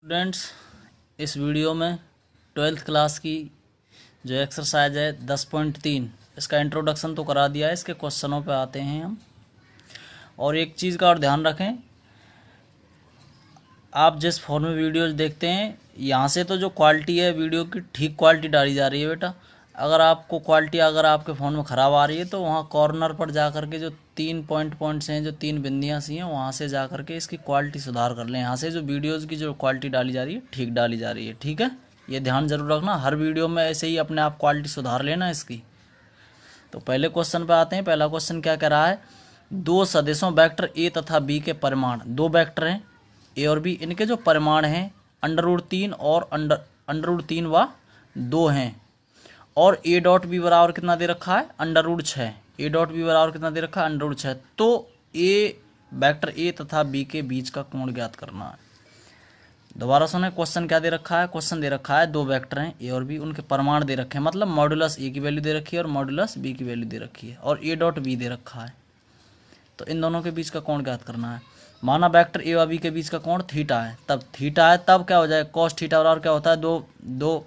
Students, इस video में 12th class की जो एक्सरसाइज है 10.3 इसका इंट्रोडक्शन तो करा दिया है। इसके क्वेश्चनों पे आते हैं हम। और एक चीज़ का और ध्यान रखें, आप जिस फ़ोन में वीडियोज़ देखते हैं यहाँ से तो जो क्वालिटी है वीडियो की ठीक क्वालिटी डाली जा रही है बेटा। अगर आपको क्वालिटी अगर आपके फ़ोन में ख़राब आ रही है तो वहाँ कॉर्नर पर जा कर के जो 3 पॉइंट्स हैं, जो 3 बिंदियाँ सी हैं, वहाँ से जा कर के इसकी क्वालिटी सुधार कर लें। यहाँ से जो वीडियोज़ की जो क्वालिटी डाली जा रही है ठीक डाली जा रही है। ठीक है, ये ध्यान ज़रूर रखना। हर वीडियो में ऐसे ही अपने आप क्वालिटी सुधार लेना इसकी। तो पहले क्वेश्चन पर आते हैं। पहला क्वेश्चन क्या कह रहा है, दो सदिशों वेक्टर ए तथा बी के परिमाण, दो वेक्टर हैं ए और बी, इनके जो परिमाण हैं √3 और √3 व 2 हैं। और ए डॉट बी बराबर कितना दे रखा है, √6। ए डॉट बी बराबर कितना दे रखा है, √6। तो ए वेक्टर ए तथा बी के बीच का कोण ज्ञात करना है। दोबारा सुने, क्वेश्चन क्या दे रखा है, क्वेश्चन दे रखा है दो वेक्टर हैं ए और बी, उनके परिमाण दे रखे हैं, मतलब मॉडुलस ए की वैल्यू दे रखी है और मॉडुलस बी की वैल्यू दे रखी है, और ए डॉट बी दे रखा है। तो इन दोनों के बीच का कोण ज्ञात करना है। माना वेक्टर ए और बी के बीच का कोण थीटा है, तब थीटा है तब क्या हो जाए, कॉस थीटा बराबर क्या होता है, दो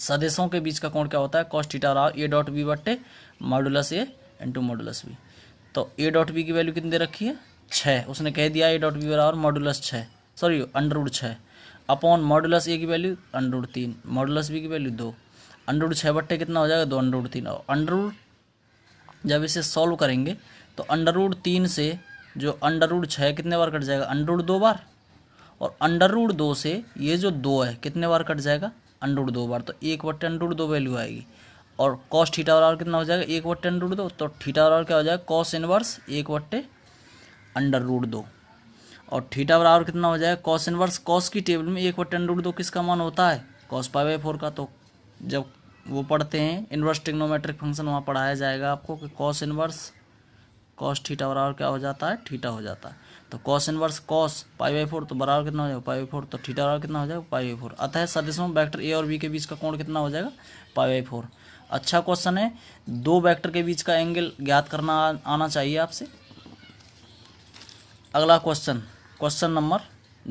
सदिशों के बीच का कोण क्या होता है, कॉस थीटा बराबर ए डॉट बी बट्टे modulus A into modulus B. तो ए डॉट बी की वैल्यू कितनी दे रखी है, 6। उसने कह दिया ए डॉट बी बराबर मॉडुलस 6, सॉरी √6 अपॉन मॉडुलस ए की वैल्यू √3, मॉडुलस बी की वैल्यू 2। √6 बट्टे कितना हो जाएगा, 2 √3। और जब इसे सॉल्व करेंगे तो √3 से जो √6 कितने बार कट जाएगा, √2 बार। और √2 से ये जो 2 है कितने बार कट जाएगा, √2 बार। तो 1/√2 वैल्यू आएगी। और कॉस थीटा बराबर कितना हो जाएगा, 1/√2। तो थीटा बराबर क्या हो जाएगा, कॉस इनवर्स 1/√2। और थीटा बराबर कितना हो जाएगा, कॉस इनवर्स, कॉस की टेबल में 1/√2 किसका मान होता है, कॉस π/4 का। तो जब वो पढ़ते हैं इनवर्स ट्रिग्नोमेट्रिक फंक्शन, वहाँ पढ़ाया जाएगा आपको कि कॉस इनवर्स कॉस थीटा बराबर क्या हो जाता है, थीटा हो जाता है। तो कॉस इनवर्स कॉस π/4 तो बराबर कितना हो जाएगा, π/4। तो थीटा बराबर कितना हो जाएगा, π/4। अतः सदिशों वेक्टर ए और बी के बीच का कोण कितना हो जाएगा, π/4। अच्छा क्वेश्चन है, दो वेक्टर के बीच का एंगल ज्ञात करना आना चाहिए आपसे। अगला क्वेश्चन, क्वेश्चन नंबर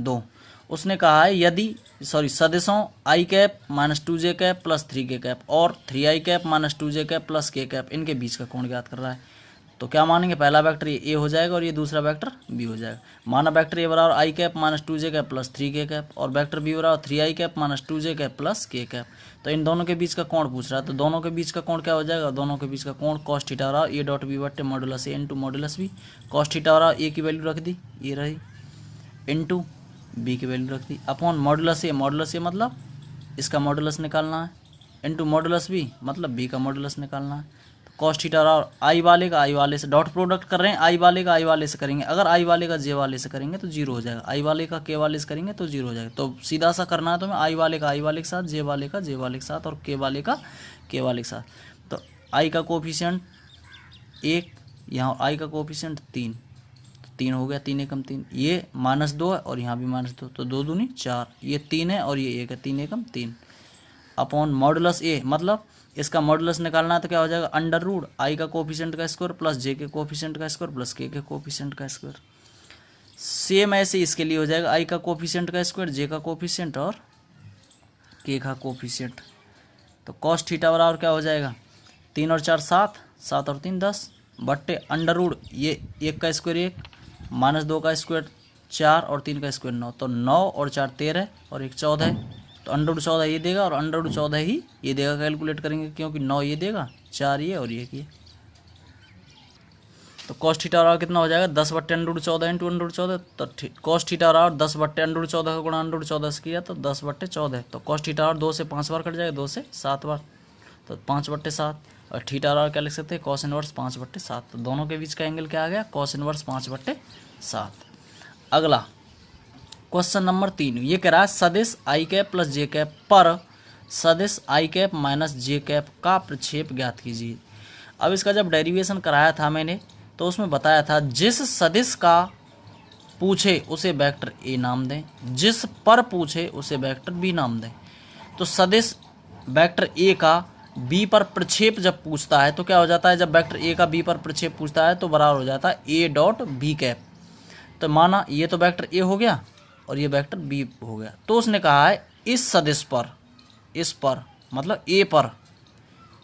2, उसने कहा है यदि सदिशों i cap -2j cap plus 3k cap और 3i cap -2j cap plus k cap, इनके बीच का कोण ज्ञात कर रहा है। तो क्या मानेंगे, पहला वेक्टर ये ए हो जाएगा और ये दूसरा वेक्टर बी हो जाएगा। माना वेक्टर ए बराबर i cap -2j cap plus 3k cap और वेक्टर बी बराबर 3i cap -2j cap plus k cap. तो इन दोनों के बीच का कोण पूछ रहा है। तो दोनों के बीच का कोण क्या हो जाएगा, दोनों के बीच का कोण कॉस थीटा बराबर ए डॉट बी बट्टे modulus A into modulus B. Cos theta बराबर ए की वैल्यू रख दी, ये रही, इंटू बी की वैल्यू रख दी, अपॉन मॉडुलस ए मतलब इसका मॉडुलस निकालना है, इंटू मॉडुलस बी मतलब बी का मॉडुलस निकालना है। तो कॉस थीटा और आई वाले का आई वाले से डॉट प्रोडक्ट कर रहे हैं, आई वाले का आई वाले से करेंगे। अगर आई वाले का जे वाले से करेंगे तो 0 हो जाएगा, आई वाले का के वाले से करेंगे तो 0 हो जाएगा। तो सीधा सा करना है, तो मैं आई वाले का आई वाले के साथ, जे वाले का जे वाले के साथ और के वाले का के वाले के साथ। तो आई का कोफिशिएंट 1, यहाँ आई का कोफिशिएंट 3, 3 हो गया, 3 एकम 3, ये -2 है और यहाँ भी -2, तो 2 दूनी 4, ये 3 है और ये 1 है, 3 एकम 3 अपॉन मॉडुलस ए, मतलब इसका मॉडुलस निकालना है। तो क्या हो जाएगा, √i का कोफिशिएंट का स्क्वायर प्लस जे के कोफिशिएंट का स्क्वायर प्लस के कोफिशिएंट का स्क्वायर। सेम ऐसे इसके लिए हो जाएगा, i का कोफिशिएंट का स्क्वायर, जे का कोफिशिएंट और के का कोफिशिएंट। तो कॉस थीटा बराबर क्या हो जाएगा, 3 और 4 7, 7 और 3 10 बट्टे ये 1 का स्क्वायर 1, -2 का स्क्वायर 4 और 3 का स्क्वायर 9। तो 9 और 4 13 और 1 14। तो √14 ये देगा और √14 ही ये देगा। कैलकुलेट करेंगे क्योंकि 9 ये देगा, 4 ये और 1 ये। तो कॉस थीटा बराबर कितना हो जाएगा, 10 बट्टे √14 इंटू √14। तो कॉस थीटा बराबर 10 बट्टे √14 का गुणा √14 से किया तो 10 बट्टे 14। तो कॉस थीटा बराबर 2 से 5 बार कट जाएगा, 2 से 7 बार, तो 5 बट्टे 7। और थीटा बराबर क्या लिख सकते हैं, कॉस इनवर्स 5 बट्टे 7। तो दोनों के बीच का एंगल क्या आ गया, कॉस इनवर्स 5 बट्टे 7। अगला क्वेश्चन नंबर 3, ये कह रहा है सदिश i cap plus J cap पर सदिश i कैप -j कैप का प्रक्षेप ज्ञात कीजिए। अब इसका जब डेरिवेशन कराया था मैंने तो उसमें बताया था जिस सदिश का पूछे उसे वेक्टर ए नाम दें, जिस पर पूछे उसे वेक्टर बी नाम दें। तो सदिश वेक्टर ए का बी पर प्रक्षेप जब पूछता है तो क्या हो जाता है, जब वेक्टर ए का बी पर प्रक्षेप पूछता है तो बराबर हो जाता है ए डॉट बी कैप। तो माना ये तो वेक्टर ए हो गया और ये वेक्टर बी हो गया। तो उसने कहा है इस सदिश पर, इस पर मतलब ए पर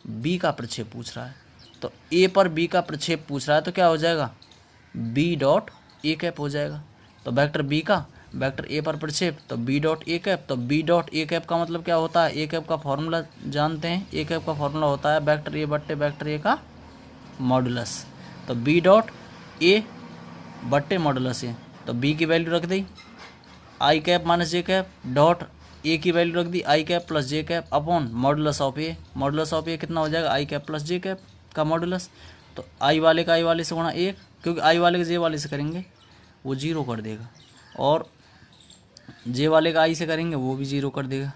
बी का प्रक्षेप पूछ रहा है। तो ए पर बी का प्रक्षेप पूछ रहा है तो क्या हो जाएगा, बी डॉट ए कैप हो जाएगा। तो वेक्टर बी का वेक्टर ए पर प्रक्षेप तो बी डॉट ए कैप। तो बी डॉट ए कैप का मतलब क्या होता है, ए कैप का फॉर्मूला जानते हैं। ए कैप का फॉर्मूला होता है वेक्टर ए बट्टे वेक्टर ए का मॉडुलस। तो बी डॉट ए बट्टे मॉडुलस ए, तो बी की वैल्यू रख दी I cap minus J cap, dot A की वैल्यू रख दी I cap plus J cap upon modulus of A. Modulus of A कितना हो जाएगा, I cap plus J cap का मॉडुलस। तो आई वाले का आई वाले से गुणा 1, क्योंकि आई वाले के जे वाले से करेंगे वो 0 कर देगा, और जे वाले का आई से करेंगे वो भी 0 कर देगा,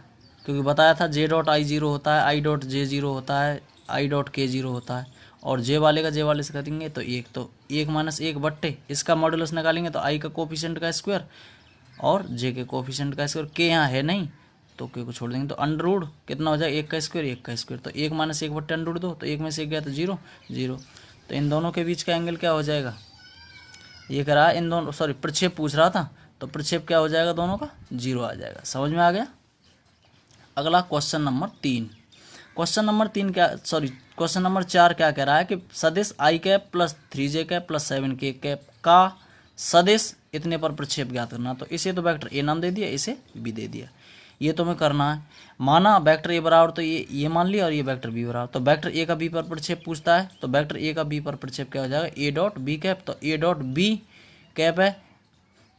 क्योंकि बताया था जे डॉट आई 0 होता है, आई डॉट जे 0 होता है, आई डॉट के 0 होता है, और जे वाले का जे वाले से करेंगे तो 1। तो 1 माइनस 1 बट्टे इसका मॉडुलस निकालेंगे तो आई का कोफिशिएंट का स्क्वायर और जे के कोफिशिएंट का स्क्वायर। के यहाँ है नहीं तो के को छोड़ देंगे, तो अंडर रूट कितना हो जाएगा, 1 का स्क्वायर 1 का स्क्वायर। तो 1 माइनस 1 बट्टे अंडर रूट 2, तो 1 में से 1 गया तो 0 0। तो इन दोनों के बीच का एंगल क्या हो जाएगा, ये कह रहा है इन दोनों, सॉरी प्रक्षेप पूछ रहा था, तो प्रक्षेप क्या हो जाएगा दोनों का, 0 आ जाएगा। समझ में आ गया। अगला क्वेश्चन नंबर 3। क्वेश्चन नंबर 3 क्या, सॉरी क्वेश्चन नंबर 4 क्या कह रहा है कि सदिश I cap plus 3j cap plus 7k cap का सदिश इतने पर प्रक्षेप ज्ञात करना। तो इसे तो वेक्टर ए नाम दे दिया, इसे बी दे दिया। ये तुम्हें करना है, माना वेक्टर ए बराबर तो ये मान लिया और ये वेक्टर बी बराबर। तो वेक्टर ए का बी पर प्रक्षेप पूछता है, तो वेक्टर ए का बी पर प्रक्षेप क्या हो जाएगा, ए डॉट बी कैप। तो ए डॉट बी कैप है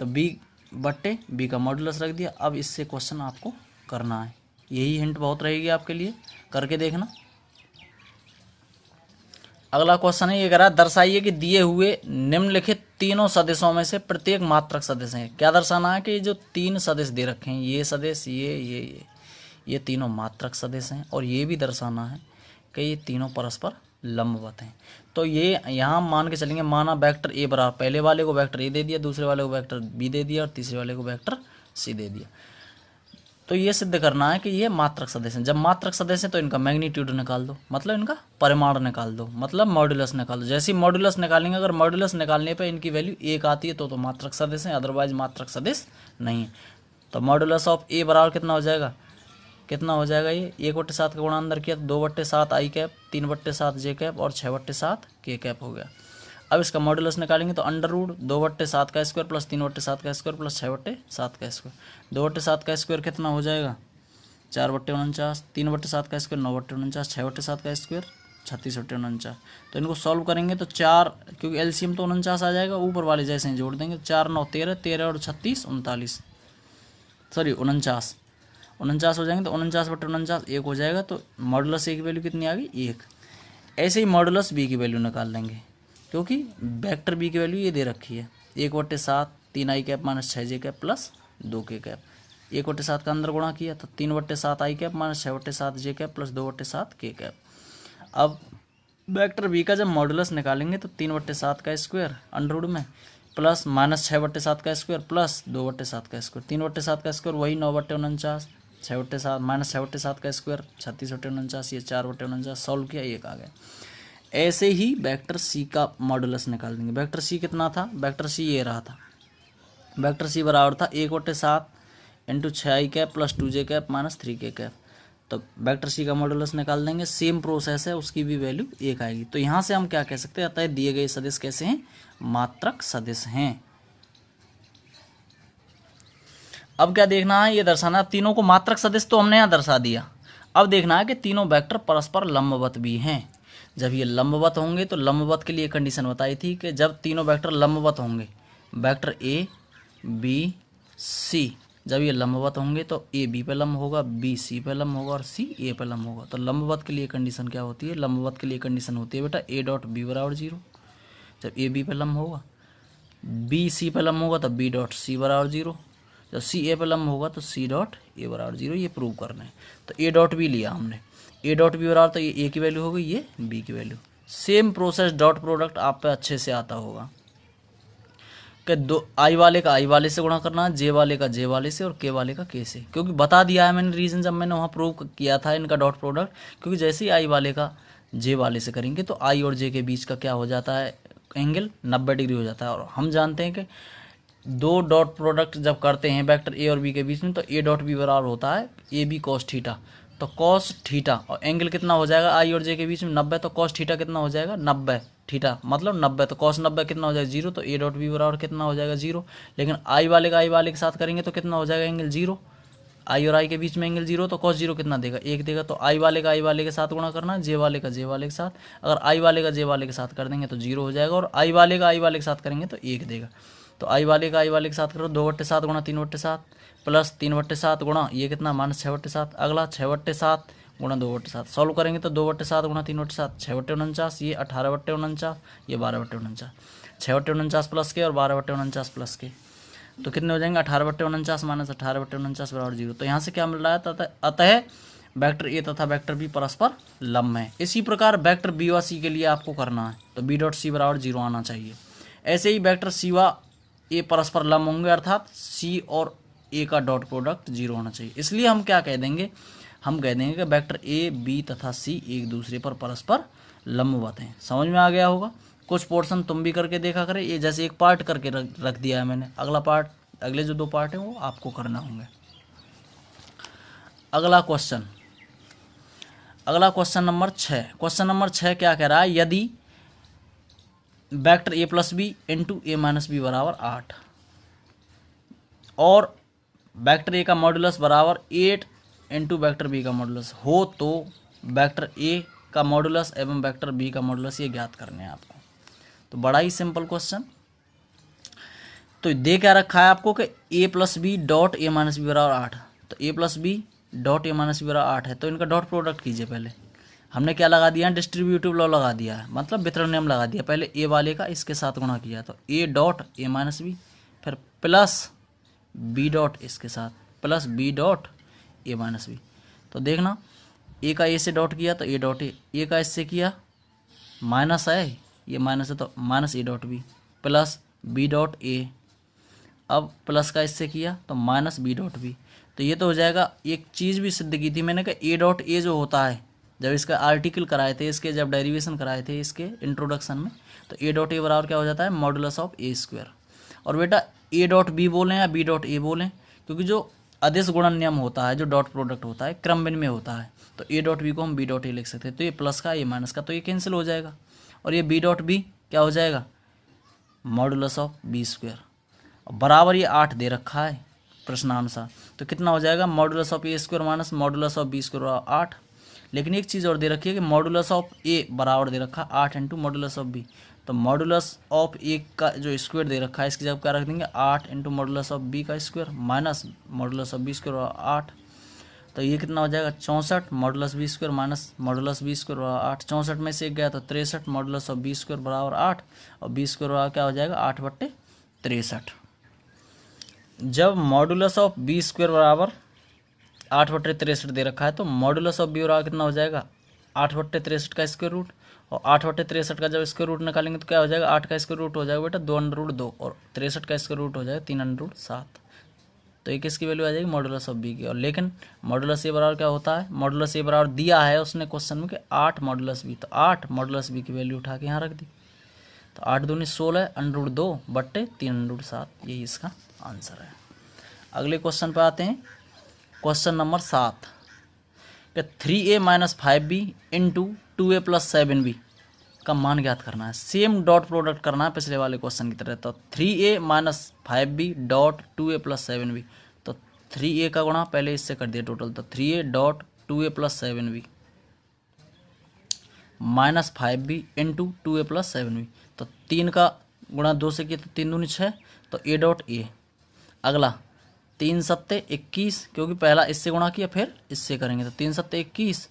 तो बी बट्टे बी का मॉडुलस रख दिया। अब इससे क्वेश्चन आपको करना है, यही हिंट बहुत रहेगी आपके लिए, करके देखना। अगला क्वेश्चन है, ये कह रहा है दर्शाइए कि दिए हुए निम्नलिखित तीनों सदिशों में से प्रत्येक मात्रक सदिश है। क्या दर्शाना है कि जो 3 सदिश दे रखे हैं, ये सदिश ये तीनों मात्रक सदिश हैं, और ये भी दर्शाना है कि ये तीनों परस्पर लंबवत हैं। तो ये यहाँ मान के चलेंगे, माना वेक्टर ए बराबर, पहले वाले को वेक्टर ए दे दिया, दूसरे वाले को वेक्टर बी दे दिया और तीसरे वाले को वेक्टर सी दे दिया। तो ये सिद्ध करना है कि ये मात्रक सदिश हैं। जब मात्रक सदिश है तो इनका मैग्नीट्यूड निकाल दो, मतलब इनका परिमाण निकाल दो, मतलब मॉडुलस निकाल दो। जैसे ही मॉडुलस निकालेंगे, अगर मॉडुलस निकालने पे इनकी वैल्यू 1 आती है तो मात्रक सदिश हैं, अदरवाइज मात्रक सदिश नहीं है। तो मॉडुलस ऑफ ए बराबर कितना हो जाएगा, कितना हो जाएगा, ये 1/7 का गुणा अंदर किया तो 2/7 आई कैप, 3/7 जे कैप और 6/7 के कैप हो गया। अब इसका मॉडुलस निकालेंगे तो अंडर रूट 2/7 का स्क्वायर प्लस 3/7 का स्क्वायर प्लस 6/7 का स्क्वायर। 2/7 का स्क्वायर कितना हो जाएगा, 4/49, 3/7 का स्क्वायर 9/49, 6/7 का स्क्वायर 36/49। तो इनको सॉल्व करेंगे तो 4, क्योंकि एलसीएम तो 49 आ जाएगा, ऊपर वाले जैसे ही जोड़ देंगे, 4 9 13, 13 और 36 39, सॉरी 49 हो जाएंगे। तो 49/49 1 हो जाएगा। तो मॉडुलस ए की वैल्यू कितनी आ गई, 1। ऐसे ही मॉडुलस बी की वैल्यू निकाल लेंगे, क्योंकि वेक्टर बी की वैल्यू ये दे रखी है 1/7 3 आई कैप माइनस 6 कैप प्लस 2 के कैप। 1/7 का अंदर गुणा किया तो 3/7 आई कैप माइनस 6/7 जे कैप प्लस 2/7 के कैप। अब वेक्टर बी का जब मॉडुलस निकालेंगे तो 3/7 का स्क्वायर अंडर रूट में प्लस माइनस 6/7 का स्क्वायर प्लस 2/7 का स्क्वायर। 3/7 का स्क्वायर वही 9/49, 6/7 माइनस 6/7 का स्क्वायर 36/49, ये 4/49 सॉल्व किया, 1 आ गया। ऐसे ही वेक्टर सी का मॉडुलस निकाल देंगे। वेक्टर सी कितना था, वेक्टर सी ये रहा था, वेक्टर सी बराबर था 1/7 इंटू 6 आई कैप प्लस 2 जे कैप माइनस 3 के कैप। तो वेक्टर सी का मॉडुलस निकाल देंगे, सेम प्रोसेस है, उसकी भी वैल्यू 1 आएगी। तो यहाँ से हम क्या कह सकते हैं, अतः दिए गए सदिश कैसे हैं, मात्रक सदिश हैं। अब क्या देखना है, ये दर्शाना, तीनों को मात्रक सदिश तो हमने यहाँ दर्शा दिया। अब देखना है कि तीनों वेक्टर परस्पर लंबवत भी हैं। जब ये लंबवत होंगे तो लंबवत के लिए कंडीशन बताई थी कि जब तीनों वेक्टर लंबवत होंगे, वेक्टर ए बी सी, जब ये लंबवत होंगे तो ए बी पे लंब होगा, बी सी पे लंब होगा और सी ए पे लंब होगा। तो लंबवत के लिए कंडीशन क्या होती है, लंबवत के लिए कंडीशन होती है बेटा ए डॉट बी बराबर 0। जब ए बी पे लंब होगा, बी सी पे लंब होगा तो बी डॉट सी बराबर 0। जब सी ए पे लंब होगा तो सी डॉट ए बराबर 0। ये प्रूव करना है। तो ए डॉट बी लिया हमने, ए डॉट बी बराबर तो ये ए की वैल्यू हो गई, ये बी की value. Same process dot product आप पे अच्छे से आता होगा कि दो आई वाले का आई वाले से गुणा करना है, जे वाले का जे वाले से और के वाले का के से, क्योंकि बता दिया है मैंने रीज़न जब मैंने वहाँ प्रूव किया था इनका डॉट प्रोडक्ट। क्योंकि जैसे ही आई वाले का जे वाले से करेंगे तो आई और जे के बीच का क्या हो जाता है, एंगल 90 डिग्री हो जाता है। और हम जानते हैं कि दो डॉट प्रोडक्ट जब करते हैं वेक्टर ए और बी के बीच में तो ए डॉट बी बराबर होता है ए बी कॉस थीटा। तो कॉस थीटा और एंगल कितना हो जाएगा आई और जे के बीच में 90, तो कॉस थीटा कितना हो जाएगा 90 थीटा मतलब 90, तो कॉस 90 कितना हो जाएगा 0, तो ए डॉट बी बराबर कितना हो जाएगा 0। लेकिन आई वाले के साथ करेंगे तो कितना हो जाएगा एंगल 0, आई और आई के बीच में एंगल 0, तो कॉस 0 कितना देगा 1 देगा। तो आई वाले के साथ गुणा करना, जे वाले के साथ, अगर आई वाले का जे वाले के साथ कर देंगे तो 0 हो जाएगा, और आई वाले के साथ करेंगे तो 1 देगा। तो आई वाले के साथ करो 2/7 गुणा 3/7 प्लस 3/7 गुणा ये कितना -6/7, अगला 6/7 गुणा 2/7, सॉल्व करेंगे तो 2/7 गुणा 3/7 6/49, ये 18/49, ये 12/49, 6/49 प्लस के और 12/49 प्लस के, तो कितने हो जाएंगे 18/49 माइनस 18/49 बराबर 0। तो यहाँ से क्या मिल रहा है, अतः वेक्टर ए तथा वेक्टर बी परस्पर लंब है। इसी प्रकार वेक्टर बी व सी के लिए आपको करना है, तो बी डॉट सी बराबर 0 आना चाहिए। ऐसे ही वेक्टर सी व ए परस्पर लंब होंगे, अर्थात सी और ए का डॉट प्रोडक्ट 0 होना चाहिए। इसलिए हम क्या कह देंगे, हम कह देंगे कि वेक्टर ए बी तथा सी एक दूसरे पर परस्पर लंबवत हैं। समझ में आ गया होगा। कुछ पोर्शन तुम भी करके देखा करें, ये जैसे एक पार्ट करके रख दिया है मैंने, अगला पार्ट, अगले जो 2 पार्ट हैं वो आपको करना होंगे। अगला क्वेश्चन नंबर 6। क्वेश्चन नंबर 6 क्या कह रहा है, यदि vector A plus B into A minus B बराबर 8 और वेक्टर ए का मॉडुलस बराबर 8 इंटू वेक्टर बी का मॉडुलस हो, तो वेक्टर ए का मॉडुलस एवं वेक्टर बी का मॉडुलस ये ज्ञात करने हैं आपको। तो बड़ा ही सिंपल क्वेश्चन। तो दे क्या रखा है आपको कि A plus B dot A minus B बराबर 8, तो A plus B dot A minus B बराबर 8 है, तो इनका डॉट प्रोडक्ट कीजिए। पहले हमने क्या लगा दिया है, डिस्ट्रीब्यूटिव लॉ लगा दिया है, मतलब वितरण नियम लगा दिया। पहले ए वाले का इसके साथ गुणा किया, तो A dot A minus B, फिर प्लस बी डॉट इसके साथ plus B dot A minus B. तो देखना ए का ए से डॉट किया तो ए डॉट ए का इससे किया माइनस है, ये माइनस है तो minus A dot B plus B dot A, अब प्लस का इससे किया तो माइनस बी डॉट बी। तो ये तो हो जाएगा। एक चीज़ भी सिद्ध की थी मैंने कि ए डॉट ए जो होता है, जब इसका आर्टिकल कराए थे, इसके जब डेरिवेशन कराए थे इसके इंट्रोडक्शन में, तो ए डॉट ए बराबर क्या हो जाता है मॉडुलस ऑफ ए स्क्वायर। और बेटा ए डॉट बी बोलें या बी डॉट ए बोलें, क्योंकि जो अदिश गुणन नियम होता है, जो डॉट प्रोडक्ट होता है क्रम विनिमय होता है, तो ए डॉट बी को हम बी डॉट ए लिख सकते हैं। तो ये प्लस का ये माइनस का, तो ये कैंसिल हो जाएगा, और ये बी डॉट बी क्या हो जाएगा मॉडुलस ऑफ बी स्क्वायर। बराबर ये 8 दे रखा है प्रश्नानुसार, तो कितना हो जाएगा modulus of A square minus modulus of B square 8। लेकिन एक चीज़ और दे रखी है कि मॉडुलस ऑफ ए बराबर दे रखा 8 इंटू मॉडुलस ऑफ बी, तो मॉडुलस ऑफ ए का जो स्क्वायर दे रखा है इसकी जगह क्या रख देंगे 8 इंटू मॉडुलस ऑफ बी का square minus modulus of B square 8। तो ये कितना हो जाएगा 64 modulus B square minus modulus B square 8। 64 में से एक गया तो 63 मॉडुलस ऑफ बी स्क्वायर बराबर 8, और बी स्क्वायर क्या हो जाएगा 8/63। जब मॉडुलस ऑफ बी स्क्वायर बराबर 8/63 दे रखा है, तो मॉडुलस ऑफ बी बराबर कितना हो जाएगा 8/63 का स्क्वायर रूट, और 8/63 का जब स्क्वायर रूट निकालेंगे तो क्या हो जाएगा 8 का स्क्वायर रूट हो जाएगा बेटा 2√2, और 63 का स्क्वायर रूट हो जाएगा 3√7। तो ये किसकी वैल्यू आ जाएगी मॉडुलस ऑफ बी की। और लेकिन मॉडुलस ए बराबर क्या होता है, मॉडुलस ए बराबर दिया है उसने क्वेश्चन में कि 8 मॉडुलस बी, तो 8 मॉडुलस बी की वैल्यू उठा के यहाँ रख दी, तो 8 दूनी 16 √2/3√7, यही इसका आंसर है। अगले क्वेश्चन पे आते हैं, क्वेश्चन नंबर 7 कि 3a minus 5b into 2a plus 7b का मान ज्ञात करना है। सेम डॉट प्रोडक्ट करना है पिछले वाले क्वेश्चन की तरह। तो 3a minus 5b dot 2a plus 7b, तो 3a का गुणा पहले इससे कर दिया टोटल, तो 3a dot 2a plus 7b minus 5b into 2a plus 7b, तो 3 का गुणा 2 से किया तो 3 दूनी 6, तो a डॉट a। अगला 3 सत्ते 21, क्योंकि पहला इससे गुणा किया फिर इससे करेंगे, तो 3 सत्ते 21,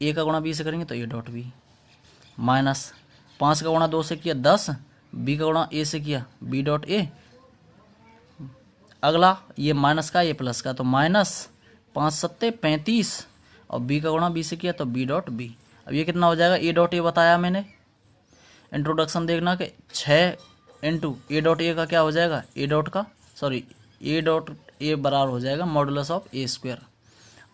a का गुणा b से करेंगे तो a डॉट b माइनस 5 का गुणा 2 से किया 10, b का गुणा a से किया b डॉट a। अगला ये माइनस का ये प्लस का, तो माइनस 5 सत्ते 35, और b का गुणा b से किया तो b डॉट b। अब ये कितना हो जाएगा a डॉट a बताया मैंने इंट्रोडक्शन देखना कि 6 इंटू a डॉट a का क्या हो जाएगा a डॉट a बराबर हो जाएगा मॉडुलस ऑफ ए स्क्वायर।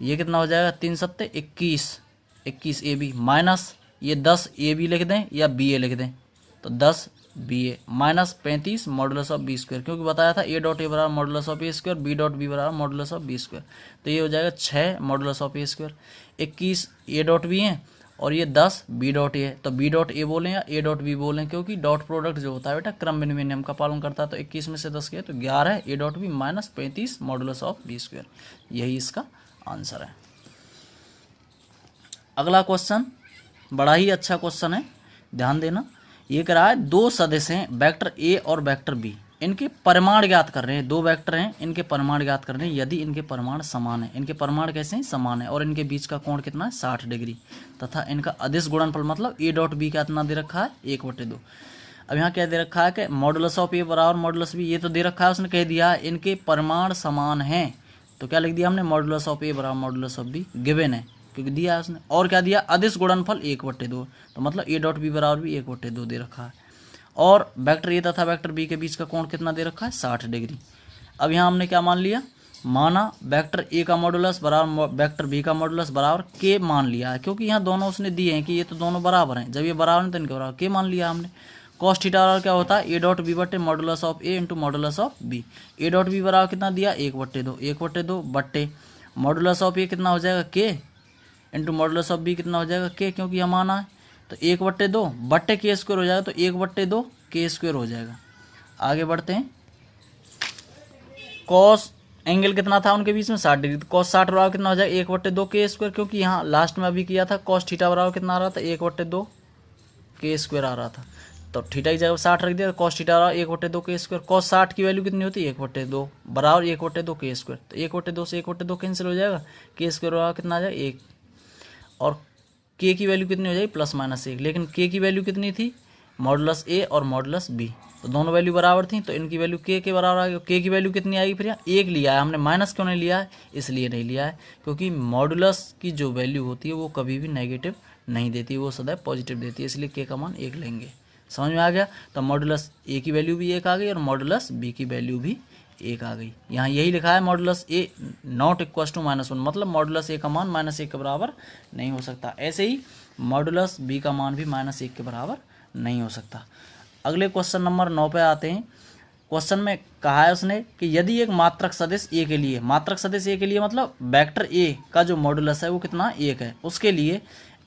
ये कितना हो जाएगा 3 सत्ते 21 ab माइनस ये 10 ab लिख दें या ba लिख दें, तो 10 B A minus 35 modulus of B square, क्योंकि बताया था ए डॉट ए बराबर modulus of A square, B dot B बराबर मॉडुलस ऑफ बी स्क्वायर। तो ये हो जाएगा 6 modulus of A square, 21 A dot B है और ये 10 बी डॉट ए है। तो बी डॉट ए बोलें या ए डॉट बी बोलें, क्योंकि डॉट प्रोडक्ट जो होता है बेटा क्रम विनिमय नियम का पालन करता है। तो 21 में से 10 गया तो 11 A dot B minus 35 modulus of B square, यही इसका आंसर है। अगला क्वेश्चन बड़ा ही अच्छा क्वेश्चन है, ध्यान देना। ये कह रहा है दो सदिश हैं वेक्टर ए और वेक्टर बी, इनके परिमाण ज्ञात कर रहे हैं। दो वेक्टर हैं, इनके परिमाण ज्ञात कर रहे हैं यदि इनके परिमाण समान है। इनके परिमाण कैसे हैं? समान है। और इनके बीच का कोण कितना है? 60 डिग्री। तथा इनका अदिश गुणनफल मतलब ए डॉट बी का कितना दे रखा है? 1/2। अब यहाँ क्या दे रखा है कि मॉडुलस ऑफ ए बराबर मॉडुलस बी, ये तो दे रखा है, उसने कह दिया इनके परिमाण समान हैं। तो क्या लिख दिया हमने? मॉडुलस ऑफ ए बराबर मॉडुलस ऑफ बी गिवन है, क्योंकि दिया है उसने। और क्या दिया? अदिश गुणनफल 1/2, तो मतलब ए डॉट बी बराबर भी 1/2 दे रखा है। और वेक्टर ए तथा वेक्टर बी के बीच का कोण कितना दे रखा है? 60 डिग्री। अब यहाँ हमने क्या मान लिया? माना वेक्टर ए का मॉडुलस बराबर वेक्टर बी का मॉडुलस बराबर के मान लिया है, क्योंकि यहाँ दोनों उसने दिए हैं कि ये तो दोनों बराबर हैं। जब ये बराबर हैं तो इनके बराबर के मान लिया हमने। कॉस थीटा बराबर क्या होता है? ए डॉट बी बट्टे modulus of A into modulus of B. A dot B बराबर कितना दिया? 1/2। 1/2 बट्टे मॉडुलस ऑफ ए कितना हो जाएगा? के इंटू मॉडुलस ऑफ बी कितना हो जाएगा? के, क्योंकि हम आना है। तो 1/2 बट्टे के स्क्वायर हो जाएगा, तो 1/2 के स्क्वायर हो जाएगा। आगे बढ़ते हैं। कॉस एंगल कितना था उनके बीच में? 60 डिग्री। तो कॉस 60 बराबर कितना हो जाएगा? 1/2 के स्क्वायर, क्योंकि यहाँ लास्ट में अभी किया था कॉस थीटा बराबर कितना आ रहा था? 1/2 के स्क्वायर आ रहा था। तो थीटा की जगह 60 रख दिया, तो कॉस थीटा बराबर 1/2 के स्क्वायर। कॉस 60 की वैल्यू कितनी होती है? 1/2 बराबर 1/2 के स्क्वायर। तो 1/2 से 1/2 कैंसिल हो जाएगा, के स्क्वायर बराबर कितना आ जाएगा? 1। और के की वैल्यू कितनी हो जाएगी? +-1। लेकिन के की वैल्यू कितनी थी? मॉडुलस ए और मॉडुलस बी, तो दोनों वैल्यू बराबर थी, तो इनकी वैल्यू के बराबर आ गई। के की वैल्यू कितनी आएगी फिर? यहाँ 1 लिया है हमने, माइनस क्यों नहीं लिया है? इसलिए नहीं लिया है क्योंकि मॉडुलस की जो वैल्यू होती है वो कभी भी नेगेटिव नहीं देती, वो सदैव पॉजिटिव देती है, इसलिए के का मान 1 लेंगे। समझ में आ गया? तो मॉडुलस ए की वैल्यू भी 1 आ गई और मॉडुलस बी की वैल्यू भी 1 आ गई। यहाँ यही लिखा है modulus A not equal to -1, मतलब मॉडुलस ए का मान -1 के बराबर नहीं हो सकता। ऐसे ही मॉडुलस बी का मान भी -1 के बराबर नहीं हो सकता। अगले क्वेश्चन नंबर 9 पे आते हैं। क्वेश्चन में कहा है उसने कि यदि एक मात्रक सदिश ए के लिए, मात्रक सदिश ए के लिए मतलब वेक्टर ए का जो मॉडुलस है वो कितना? 1 है, उसके लिए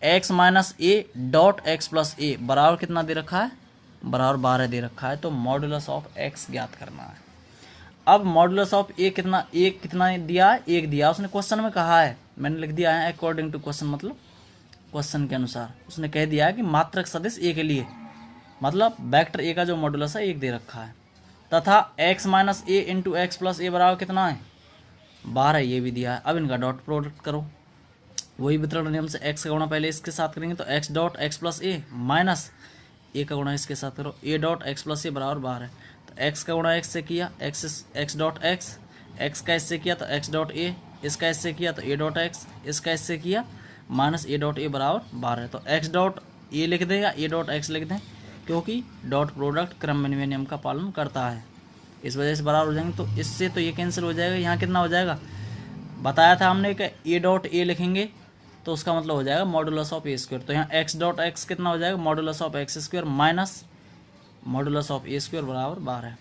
x minus A dot X plus A बराबर कितना दे रखा है? बराबर 12 दे रखा है। तो मॉडुलस ऑफ x ज्ञात करना है। अब मॉडुलस ऑफ ए कितना दिया है? 1 दिया उसने, क्वेश्चन में कहा है, मैंने लिख दिया है अकॉर्डिंग टू क्वेश्चन, मतलब क्वेश्चन के अनुसार उसने कह दिया है कि मात्रक सदिश ए के लिए मतलब वेक्टर ए का जो मॉडुलस है 1 दे रखा है, तथा x minus A into x plus A बराबर कितना है? 12, ये भी दिया है। अब इनका डॉट प्रोडक्ट करो, वही वितरण नियम से x का गुणा पहले इसके साथ करेंगे, तो x डॉट एक्स प्लस ए माइनस ए का गुणा इसके साथ करो, ए डॉट एक्स प्लस ए बराबर 12। तो x का गुणा x से किया, x डॉट x का इससे किया तो x डॉट ए, इसका इससे किया तो a डॉट x, इसका इससे किया माइनस ए डॉट ए बराबर 12। तो x डॉट ए लिख दें या a डॉट x लिख दें, क्योंकि डॉट प्रोडक्ट क्रम विनिमय नियम का पालन करता है, इस वजह से बराबर हो जाएंगे। तो इससे तो ये कैंसिल हो जाएगा। यहाँ कितना हो जाएगा? बताया था हमने कि ए डॉट ए लिखेंगे तो उसका मतलब हो जाएगा मॉडुलस ऑफ ए स्क्वायर। तो यहाँ x डॉट एक्स कितना हो जाएगा? Modulus of X square minus modulus of A square बराबर 12।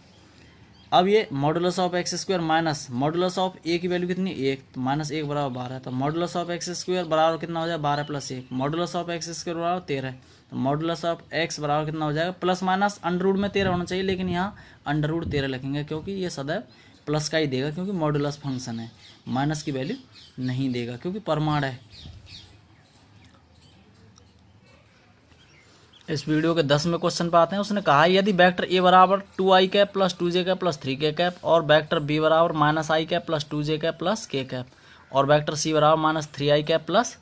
अब ये modulus of X square minus modulus of A की वैल्यू कितनी? 1, तो -1 बराबर 12। तो मॉडुलस ऑफ एक्स स्क्वायर बराबर कितना हो जाएगा? 12 + 1। मॉडुलस ऑफ एक्स स्क्वायर बराबर 13। तो मॉडुलस ऑफ एक्स बराबर कितना हो जाएगा? प्लस माइनस अंडर रूट में 13 होना चाहिए, लेकिन यहाँ अंडर रूट 13 लिखेंगे, क्योंकि ये सदैव प्लस का ही देगा, क्योंकि मॉडुलस फंक्शन है, माइनस की वैल्यू नहीं देगा क्योंकि परिमाण है। इस वीडियो के 10वें क्वेश्चन पे आते हैं। उसने कहा यदि वेक्टर ए बराबर 2i cap plus 2j cap plus 3k cap और वेक्टर बी बराबर -i cap plus 2j cap plus k cap और वेक्टर सी बराबर -3i cap plus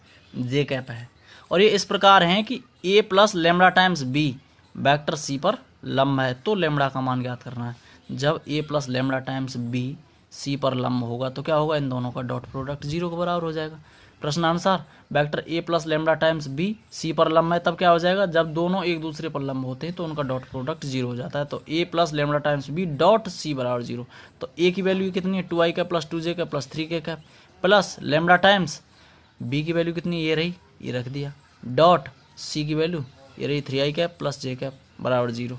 j cap है, और ये इस प्रकार हैं कि a plus lambda times b vector C पर लंब है, तो लेमडा का मान ज्ञात करना है। जब a plus lambda times b सी पर लंब होगा तो क्या होगा? इन दोनों का डॉट प्रोडक्ट 0 के बराबर हो जाएगा। प्रश्नानुसार vector A plus lambda times B C पर लंब है, तब क्या हो जाएगा? जब दोनों एक दूसरे पर लंब होते हैं तो उनका डॉट प्रोडक्ट 0 हो जाता है। तो A plus lambda times B dot C बराबर 0। तो ए की वैल्यू कितनी है? 2i का प्लस 2j का प्लस 3k का प्लस लेमडा टाइम्स बी की वैल्यू कितनी? ये रही, ये रख दिया, डॉट सी की वैल्यू ये रही 3i cap plus j cap बराबर 0।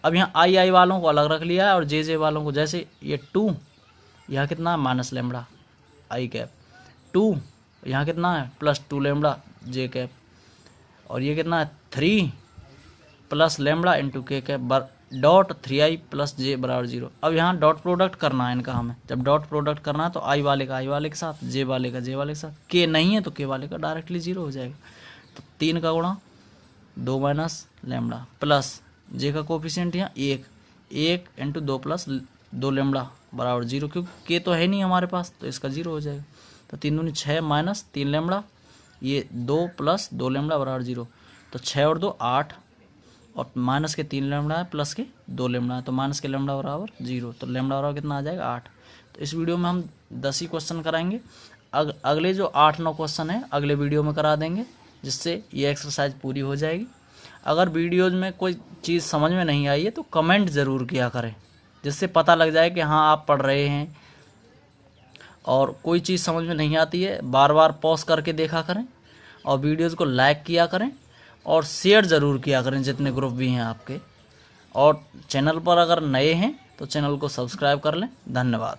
अब यहाँ आई वालों को अलग रख लिया है और जे वालों को, जैसे ये 2 यहाँ कितना है माइनस लेमड़ा आई कैप, 2 यहाँ कितना है प्लस 2 लेमड़ा जे कैप, और ये कितना है 3 प्लस लेमड़ा इंटू के कैप डॉट 3i प्लस जे बराबर 0। अब यहाँ डॉट प्रोडक्ट करना है इनका हमें। जब डॉट प्रोडक्ट करना है तो आई वाले का आई वाले के साथ, जे वाले का जे वाले के साथ, के नहीं है तो के वाले का डायरेक्टली 0 हो जाएगा। तो 3 का गुणा 2 माइनस लेमड़ा प्लस जे का कोफिशिएंट यहाँ 1 इंटू 2 प्लस 2 लेमड़ा बराबर 0, क्योंकि के तो है नहीं हमारे पास तो इसका 0 हो जाएगा। तो 3 दूनी 6 माइनस 3 लेमड़ा, ये 2 प्लस 2 लेमड़ा बराबर 0। तो 6 और 2 8, और माइनस के 3 लेमड़ा है प्लस के 2 लेमड़ा है, तो माइनस के लेमड़ा बराबर 0, तो लेमड़ा बराबर कितना आ जाएगा 8। तो इस वीडियो में हम 10 ही क्वेश्चन कराएंगे। अगले जो 8-9 क्वेश्चन है अगले वीडियो में करा देंगे, जिससे ये एक्सरसाइज पूरी हो जाएगी। अगर वीडियोज़ में कोई चीज़ समझ में नहीं आई है तो कमेंट ज़रूर किया करें, जिससे पता लग जाए कि हाँ आप पढ़ रहे हैं। और कोई चीज़ समझ में नहीं आती है बार बार पॉज करके देखा करें, और वीडियोज़ को लाइक किया करें और शेयर ज़रूर किया करें जितने ग्रुप भी हैं आपके। और चैनल पर अगर नए हैं तो चैनल को सब्सक्राइब कर लें। धन्यवाद।